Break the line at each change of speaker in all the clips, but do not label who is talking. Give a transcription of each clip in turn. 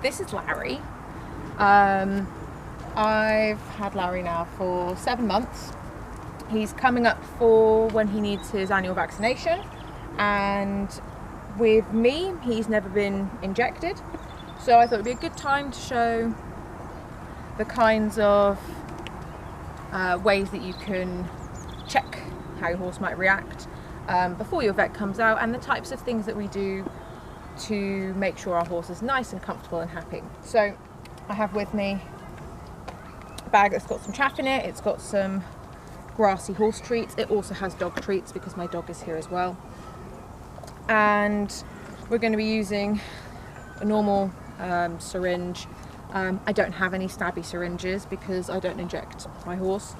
this is Larry. I've had Larry now for 7 months. He's coming up for when he needs his annual vaccination, and with me, he's never been injected. So I thought it'd be a good time to show the kinds of ways that you can check how your horse might react before your vet comes out, and the types of things that we do to make sure our horse is nice and comfortable and happy. So I have with me a bag that's got some chaff in it. It's got some grassy horse treats. It also has dog treats because my dog is here as well. And we're going to be using a normal syringe. I don't have any stabby syringes because I don't inject my horse.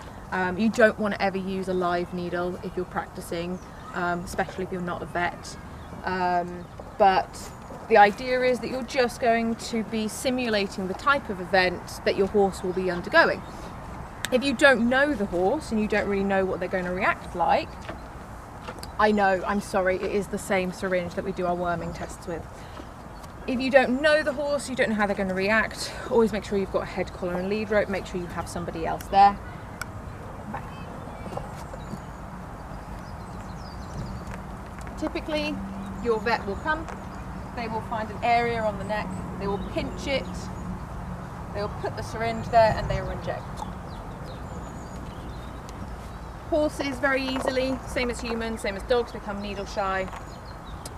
You don't want to ever use a live needle if you're practicing, especially if you're not a vet. But the idea is that you're just going to be simulating the type of event that your horse will be undergoing. If you don't know the horse and you don't really know what they're going to react like, I know, I'm sorry, it is the same syringe that we do our worming tests with. If you don't know the horse, you don't know how they're going to react, always make sure you've got a head collar and lead rope, make sure you have somebody else there. Typically, your vet will come, they will find an area on the neck, they will pinch it, they will put the syringe there and they will inject. Horses very easily, same as humans, same as dogs, become needle shy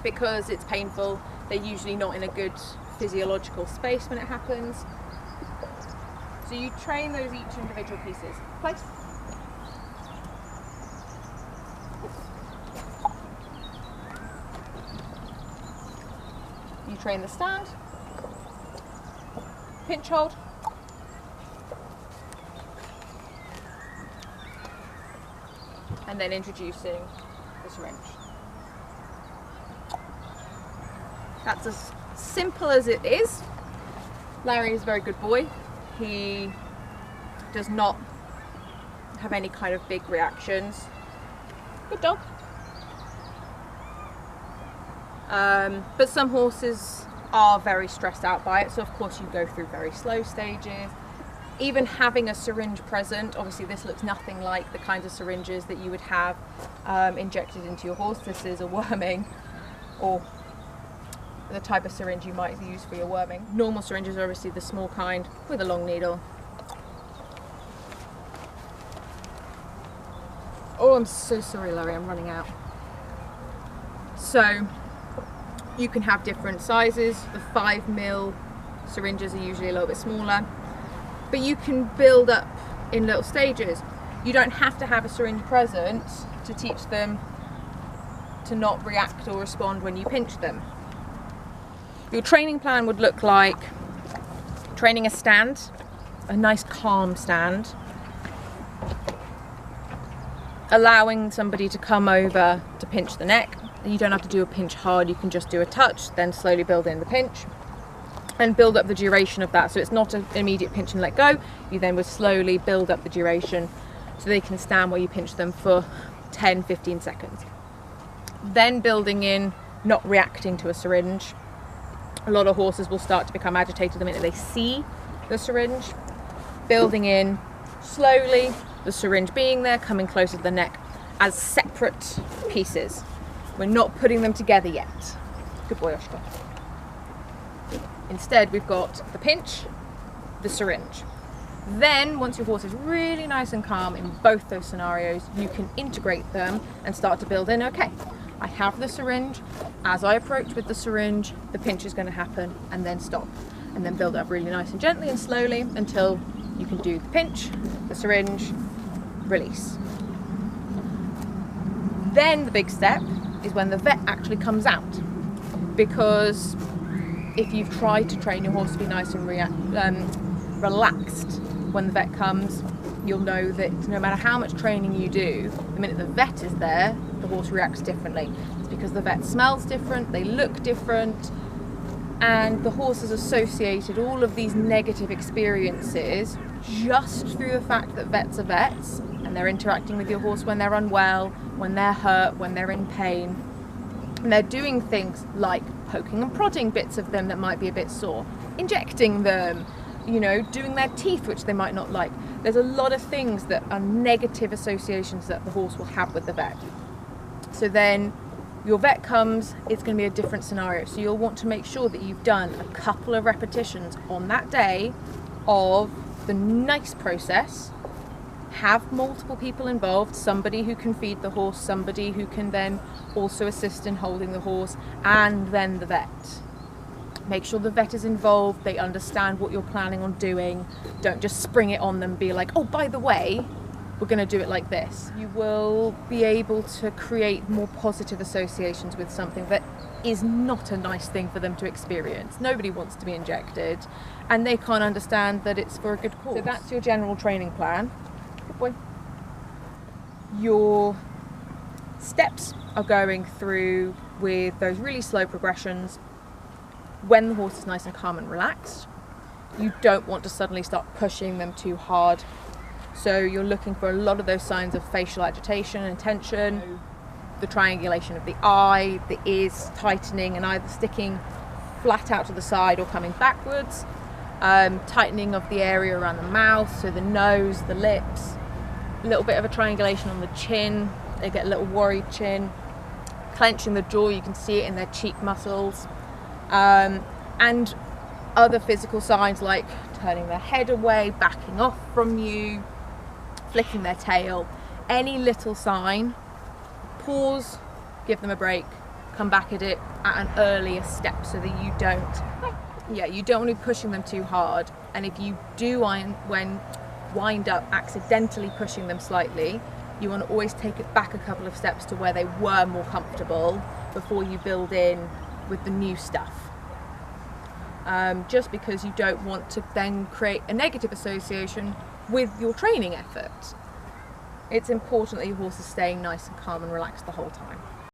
because it's painful. They're usually not in a good physiological space when it happens. So you train those each individual pieces. Place. You train the stand, pinch hold, and then introducing the syringe. That's as simple as it is. Larry is a very good boy. He does not have any kind of big reactions. Good dog. But some horses are very stressed out by it, so of course you go through very slow stages. Even having a syringe present, obviously this looks nothing like the kinds of syringes that you would have injected into your horse. This is a worming, or the type of syringe you might use for your worming. Normal syringes are obviously the small kind with a long needle. Oh, I'm so sorry, Larry, I'm running out. So you can have different sizes. The 5mm syringes are usually a little bit smaller, but you can build up in little stages. You don't have to have a syringe present to teach them to not react or respond when you pinch them. Your training plan would look like training a stand, a nice calm stand, allowing somebody to come over to pinch the neck. You don't have to do a pinch hard, you can just do a touch, then slowly build in the pinch and build up the duration of that. So it's not an immediate pinch and let go. You then would slowly build up the duration so they can stand where you pinch them for 10-15 seconds. Then building in not reacting to a syringe. A lot of horses will start to become agitated the minute they see the syringe. Building in slowly, the syringe being there, coming closer to the neck as separate pieces. We're not putting them together yet. Good boy, Oscar. Instead, we've got the pinch, the syringe. Then, once your horse is really nice and calm in both those scenarios, you can integrate them and start to build in, okay, I have the syringe. As I approach with the syringe, the pinch is going to happen, and then stop. And then build up really nice and gently and slowly until you can do the pinch, the syringe, release. Then the big step is when the vet actually comes out, because if you've tried to train your horse to be nice and relaxed when the vet comes, you'll know that no matter how much training you do, the minute the vet is there, the horse reacts differently. It's because the vet smells different, they look different, and the horse has associated all of these negative experiences just through the fact that vets are vets, and they're interacting with your horse when they're unwell, when they're hurt, when they're in pain. And they're doing things like poking and prodding bits of them that might be a bit sore, injecting them, you know, doing their teeth, which they might not like. There's a lot of things that are negative associations that the horse will have with the vet. So then your vet comes, it's going to be a different scenario. So you'll want to make sure that you've done a couple of repetitions on that day of the nice process. Have multiple people involved, somebody who can feed the horse, somebody who can then also assist in holding the horse, and then the vet. Make sure the vet is involved, they understand what you're planning on doing. Don't just spring it on them, be like, oh, by the way, we're going to do it like this. You will be able to create more positive associations with something that is not a nice thing for them to experience. Nobody wants to be injected, and they can't understand that it's for a good cause. So that's your general training plan. Good boy. Your steps are going through with those really slow progressions. When the horse is nice and calm and relaxed, you don't want to suddenly start pushing them too hard. So you're looking for a lot of those signs of facial agitation and tension, the triangulation of the eye, the ears tightening and either sticking flat out to the side or coming backwards, tightening of the area around the mouth, so the nose, the lips, a little bit of a triangulation on the chin, they get a little worried chin, clenching the jaw, you can see it in their cheek muscles. And other physical signs like turning their head away, backing off from you, flicking their tail. Any little sign, pause, give them a break, come back at it at an earlier step so that you don't want to be pushing them too hard. And if you do wind up accidentally pushing them slightly, you want to always take it back a couple of steps to where they were more comfortable before you build in with the new stuff. Just because you don't want to then create a negative association with your training effort. It's important that your horse is staying nice and calm and relaxed the whole time.